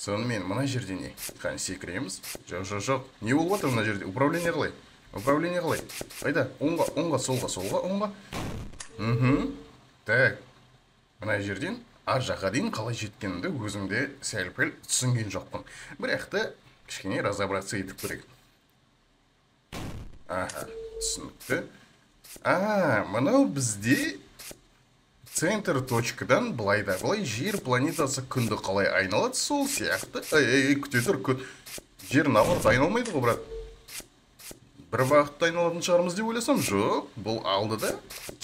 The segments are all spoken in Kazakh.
Сонымен мына жерде не? Қане секіреміз. Жоқ. Не болып отыр мына жерде? Управление қалай? Қайда? Оңға, солға, оңға. Так. Мына жерден ар жаққа дейін қалай жеткенімді өзімде сәл-пәл түсінген жоқпын. Бірақта кішкене разобраться етіп керек. Түсінікті. Мынау бізде центр точкадан былай жер планетасы күнді қалай айналады, сол сияқты. Күте тұр, жер наоборот айналмайды ғой, брат. Бір бағытта айналатын шығармыз деп ойласам, жоқ, бұл алдыда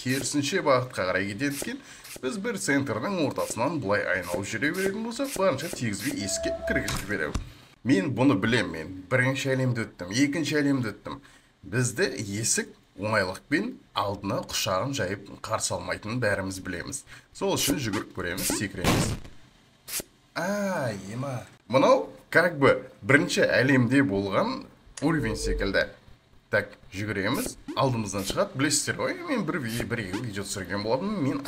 керісінше бағытқа қарай кетеді екен. Біз бір центрдің ортасынан былай айналып жүре беретін болсақ, барынша тигізбей еске кіргізіп жіберем. Мен бұны білем, мен бірінші әлемді өттім, екінші әлемді өттім. Бізді есік оңайлықпен алдына құшағын жайып қарсы алмайтынын бәріміз білеміз. Сол үшін жүгіріп көреміз, секіреміз. Ема. Мынау, как бы, бірінші әлемде болған уровень секілді. Так, жүгіреміз, алдымыздан шығады. Білесіздер ғой, мен бір видео түсірген болатын, мен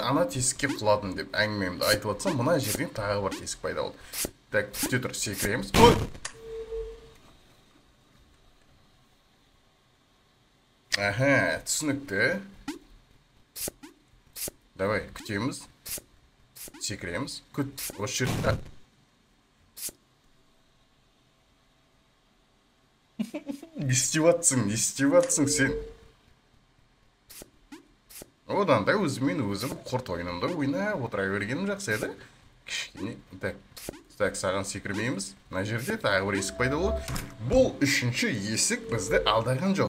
ана тесікке құладым деп әңгімемді айтып атсам, мына жерден тағы бір тесік пайда болды. Так, күте тұр, секіреміз. Түсінікті. Давай, күтеміз. Секіреміз. Күт, осы жерді. Не істеватсың сен. Одан да өзім құрт ойынымды ойнап отыра бергенім жақсы еді. Кішкене. Так, саған секірмейміз. Мына жерде тағы бір есік пайда болады. Бұл үшінші есік бізді алдаған жоқ.